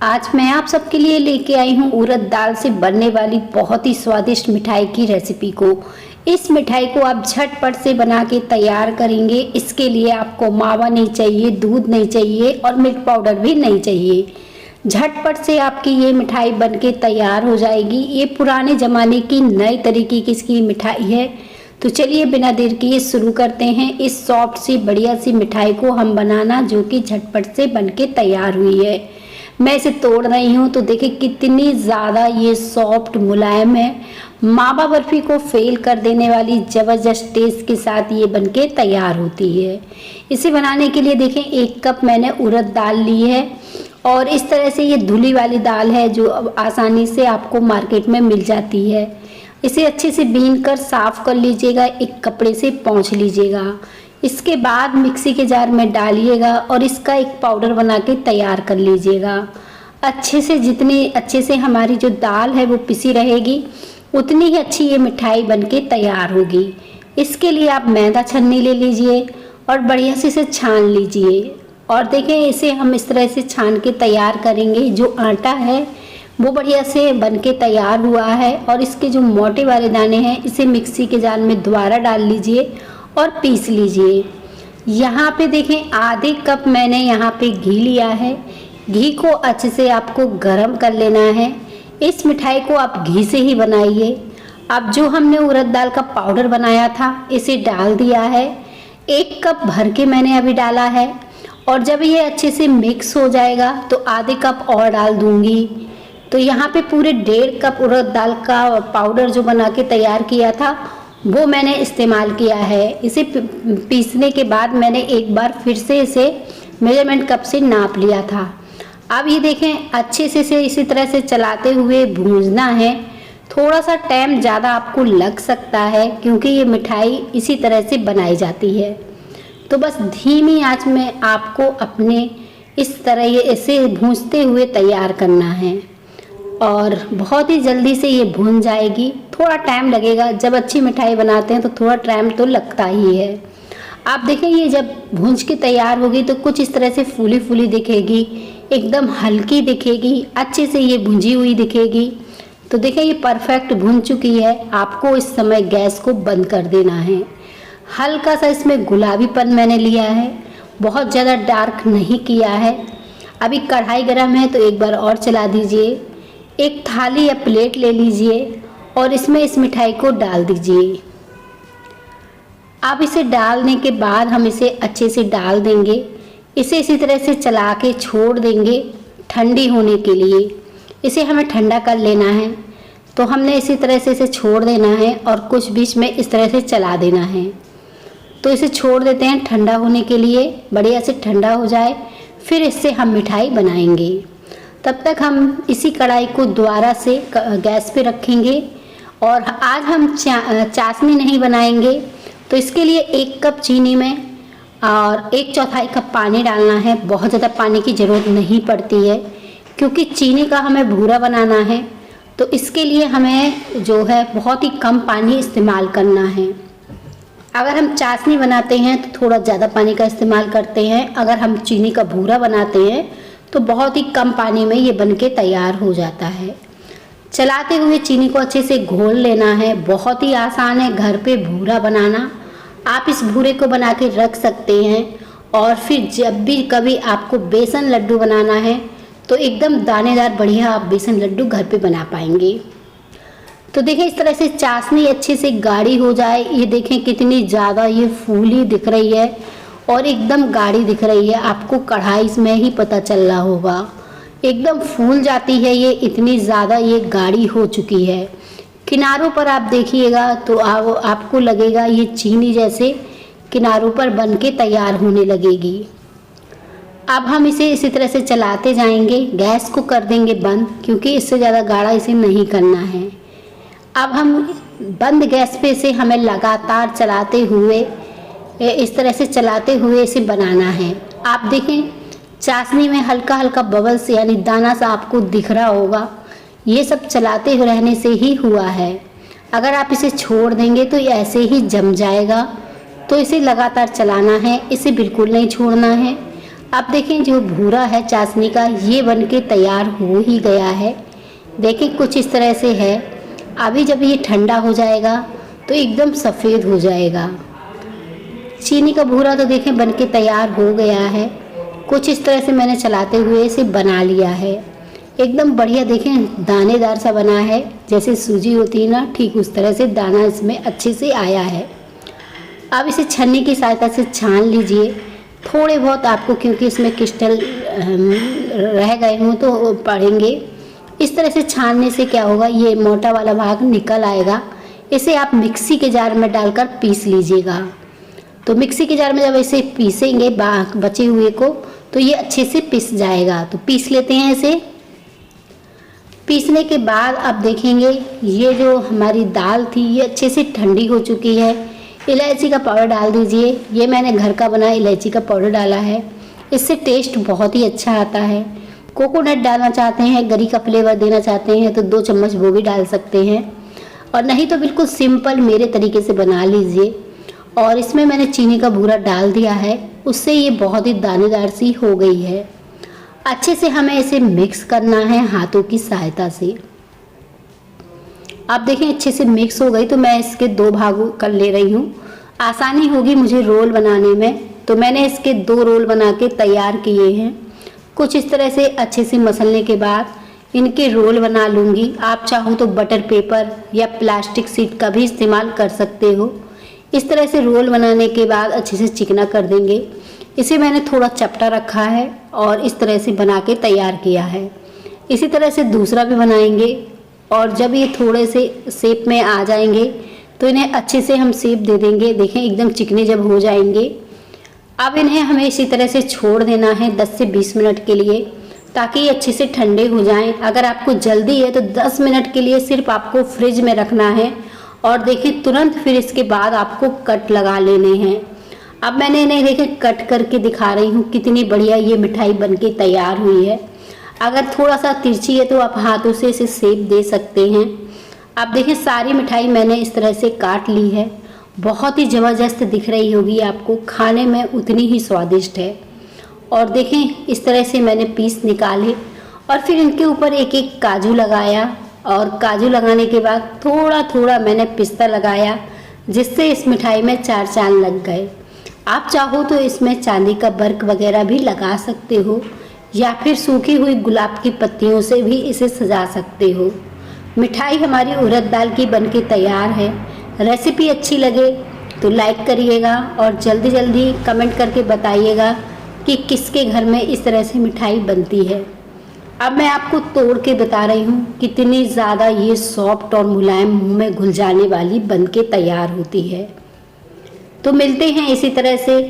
आज मैं आप सबके लिए लेके आई हूँ उड़द दाल से बनने वाली बहुत ही स्वादिष्ट मिठाई की रेसिपी को। इस मिठाई को आप झटपट से बना के तैयार करेंगे। इसके लिए आपको मावा नहीं चाहिए, दूध नहीं चाहिए और मिल्क पाउडर भी नहीं चाहिए। झटपट से आपकी ये मिठाई बनके तैयार हो जाएगी। ये पुराने ज़माने की नई तरीके की इसकी मिठाई है। तो चलिए बिना देर किए शुरू करते हैं इस सॉफ्ट सी बढ़िया सी मिठाई को हम बनाना, जो कि झटपट से बनके तैयार हुई है। मैं इसे तोड़ रही हूँ तो देखिए कितनी ज़्यादा ये सॉफ्ट मुलायम है। मावा बर्फी को फेल कर देने वाली ज़बरदस्त टेस्ट के साथ ये बनके तैयार होती है। इसे बनाने के लिए देखें 1 कप मैंने उड़द दाल ली है और इस तरह से ये धुली वाली दाल है जो अब आसानी से आपको मार्केट में मिल जाती है। इसे अच्छे से बीन कर साफ़ कर लीजिएगा, एक कपड़े से पोंछ लीजिएगा। इसके बाद मिक्सी के जार में डालिएगा और इसका एक पाउडर बना के तैयार कर लीजिएगा। जितनी अच्छे से हमारी जो दाल है वो पिसी रहेगी, उतनी ही अच्छी ये मिठाई बनके तैयार होगी। इसके लिए आप मैदा छन्नी ले लीजिए और बढ़िया से इसे छान लीजिए। और देखें इसे हम इस तरह से छान के तैयार करेंगे। जो आटा है वो बढ़िया से बनके तैयार हुआ है और इसके जो मोटे वाले दाने हैं इसे मिक्सी के जार में दोबारा डाल लीजिए और पीस लीजिए। यहाँ पे देखें आधे कप मैंने यहाँ पे घी लिया है। घी को अच्छे से आपको गरम कर लेना है। इस मिठाई को आप घी से ही बनाइए। अब जो हमने उड़द दाल का पाउडर बनाया था इसे डाल दिया है। 1 कप भर के मैंने अभी डाला है और जब ये अच्छे से मिक्स हो जाएगा तो आधे कप और डाल दूंगी। तो यहाँ पे पूरे 1.5 कप उड़द दाल का पाउडर जो बना के तैयार किया था वो मैंने इस्तेमाल किया है। इसे पीसने के बाद मैंने एक बार फिर से इसे मेजरमेंट कप से नाप लिया था। अब ये देखें अच्छे से इसे इसी तरह से चलाते हुए भूंजना है। थोड़ा सा टाइम ज़्यादा आपको लग सकता है क्योंकि ये मिठाई इसी तरह से बनाई जाती है। तो बस धीमी आंच में आपको अपने इस तरह ये इसे भूंजते हुए तैयार करना है और बहुत ही जल्दी से ये भून जाएगी। थोड़ा टाइम लगेगा, जब अच्छी मिठाई बनाते हैं तो थोड़ा टाइम तो लगता ही है। आप देखें ये जब भूंज के तैयार होगी तो कुछ इस तरह से फूली फूली दिखेगी, एकदम हल्की दिखेगी, अच्छे से ये भुंजी हुई दिखेगी। तो देखें ये परफेक्ट भुन चुकी है। आपको इस समय गैस को बंद कर देना है। हल्का सा इसमें गुलाबीपन मैंने लिया है, बहुत ज़्यादा डार्क नहीं किया है। अभी कढ़ाई गर्म है तो एक बार और चला दीजिए। एक थाली या प्लेट ले लीजिए और इसमें इस मिठाई को डाल दीजिए। अब इसे डालने के बाद हम इसे अच्छे से डाल देंगे। इसे इसी तरह से चला के छोड़ देंगे ठंडी होने के लिए। इसे हमें ठंडा कर लेना है तो हमने इसी तरह से इसे छोड़ देना है और कुछ बीच में इस तरह से चला देना है। तो इसे छोड़ देते हैं ठंडा होने के लिए, बढ़िया से ठंडा हो जाए फिर इससे हम मिठाई बनाएंगे। तब तक हम इसी कढ़ाई को दोबारा से गैस पे रखेंगे और आज हम चाशनी नहीं बनाएंगे। तो इसके लिए 1 कप चीनी में और 1/4 कप पानी डालना है। बहुत ज़्यादा पानी की ज़रूरत नहीं पड़ती है क्योंकि चीनी का हमें भूरा बनाना है। तो इसके लिए हमें जो है बहुत ही कम पानी इस्तेमाल करना है। अगर हम चाशनी बनाते हैं तो थोड़ा ज़्यादा पानी का इस्तेमाल करते हैं। अगर हम चीनी का भूरा बनाते हैं तो बहुत ही कम पानी में ये बनके तैयार हो जाता है। चलाते हुए चीनी को अच्छे से घोल लेना है। बहुत ही आसान है घर पे भूरा बनाना। आप इस भूरे को बना के रख सकते हैं और फिर जब भी कभी आपको बेसन लड्डू बनाना है तो एकदम दानेदार बढ़िया आप बेसन लड्डू घर पे बना पाएंगे। तो देखें इस तरह से चाशनी अच्छे से गाढ़ी हो जाए। ये देखें कितनी ज़्यादा ये फूली दिख रही है और एकदम गाढ़ी दिख रही है। आपको कढ़ाई में ही पता चल रहा होगा, एकदम फूल जाती है ये, इतनी ज़्यादा ये गाढ़ी हो चुकी है। किनारों पर आप देखिएगा तो आपको लगेगा ये चीनी जैसे किनारों पर बनके तैयार होने लगेगी। अब हम इसे इसी तरह से चलाते जाएंगे। गैस को कर देंगे बंद क्योंकि इससे ज़्यादा गाढ़ा इसे नहीं करना है। अब हम बंद गैस पे इसे हमें लगातार चलाते हुए इस तरह से चलाते हुए इसे बनाना है। आप देखें चाशनी में हल्का हल्का बबल्स यानी दाना सा आपको दिख रहा होगा। ये सब चलाते रहने से ही हुआ है। अगर आप इसे छोड़ देंगे तो ये ऐसे ही जम जाएगा। तो इसे लगातार चलाना है, इसे बिल्कुल नहीं छोड़ना है। अब देखें जो भूरा है चाशनी का, ये बन के तैयार हो ही गया है। देखें कुछ इस तरह से है। अभी जब ये ठंडा हो जाएगा तो एकदम सफ़ेद हो जाएगा। चीनी का भूरा तो देखें बन के तैयार हो गया है। कुछ इस तरह से मैंने चलाते हुए इसे बना लिया है। एकदम बढ़िया देखें दानेदार सा बना है, जैसे सूजी होती है ना, ठीक उस तरह से दाना इसमें अच्छे से आया है। अब इसे छन्नी की सहायता से छान लीजिए। थोड़े बहुत आपको, क्योंकि इसमें क्रिस्टल रह गए हों तो पड़ेंगे। इस तरह से छानने से क्या होगा, ये मोटा वाला भाग निकल आएगा। इसे आप मिक्सी के जार में डालकर पीस लीजिएगा। तो मिक्सी के जार में जब इसे पीसेंगे बचे हुए को, तो ये अच्छे से पिस जाएगा। तो पीस लेते हैं इसे। पीसने के बाद अब देखेंगे ये जो हमारी दाल थी ये अच्छे से ठंडी हो चुकी है। इलायची का पाउडर डाल दीजिए। ये मैंने घर का बना इलायची का पाउडर डाला है, इससे टेस्ट बहुत ही अच्छा आता है। कोकोनट डालना चाहते हैं, गरी का फ्लेवर देना चाहते हैं तो 2 चम्मच वो भी डाल सकते हैं, और नहीं तो बिल्कुल सिंपल मेरे तरीके से बना लीजिए। और इसमें मैंने चीनी का भूरा डाल दिया है, उससे ये बहुत ही दानेदार सी हो गई है। अच्छे से हमें इसे मिक्स करना है हाथों की सहायता से। आप देखें अच्छे से मिक्स हो गई, तो मैं इसके 2 भाग कर ले रही हूँ, आसानी होगी मुझे रोल बनाने में। तो मैंने इसके 2 रोल बना के तैयार किए हैं। कुछ इस तरह से अच्छे से मसलने के बाद इनके रोल बना लूँगी। आप चाहो तो बटर पेपर या प्लास्टिक शीट का भी इस्तेमाल कर सकते हो। इस तरह से रोल बनाने के बाद अच्छे से चिकना कर देंगे। इसे मैंने थोड़ा चपटा रखा है और इस तरह से बना के तैयार किया है। इसी तरह से दूसरा भी बनाएंगे, और जब ये थोड़े से शेप में आ जाएंगे तो इन्हें अच्छे से हम शेप दे देंगे। देखें एकदम चिकने जब हो जाएंगे, अब इन्हें हमें इसी तरह से छोड़ देना है 10 से 20 मिनट के लिए, ताकि ये अच्छे से ठंडे हो जाएं। अगर आपको जल्दी है तो 10 मिनट के लिए सिर्फ आपको फ्रिज में रखना है, और देखें तुरंत फिर इसके बाद आपको कट लगा लेने हैं। अब मैंने इन्हें देखें कट करके दिखा रही हूँ, कितनी बढ़िया ये मिठाई बनके तैयार हुई है। अगर थोड़ा सा तिरछी है तो आप हाथों से इसे शेप दे सकते हैं। आप देखें सारी मिठाई मैंने इस तरह से काट ली है। बहुत ही ज़बरदस्त दिख रही होगी आपको, खाने में उतनी ही स्वादिष्ट है। और देखें इस तरह से मैंने पीस निकाले, और फिर इनके ऊपर एक एक काजू लगाया, और काजू लगाने के बाद थोड़ा थोड़ा मैंने पिस्ता लगाया, जिससे इस मिठाई में 4 चांद लग गए। आप चाहो तो इसमें चांदी का वर्क वगैरह भी लगा सकते हो, या फिर सूखी हुई गुलाब की पत्तियों से भी इसे सजा सकते हो। मिठाई हमारी उड़द दाल की बनके तैयार है। रेसिपी अच्छी लगे तो लाइक करिएगा, और जल्दी जल्दी कमेंट करके बताइएगा कि किसके घर में इस तरह से मिठाई बनती है। अब मैं आपको तोड़ के बता रही हूँ कितनी ज़्यादा ये सॉफ्ट और मुलायम मुंह में घुल जाने वाली बनके तैयार होती है। तो मिलते हैं इसी तरह से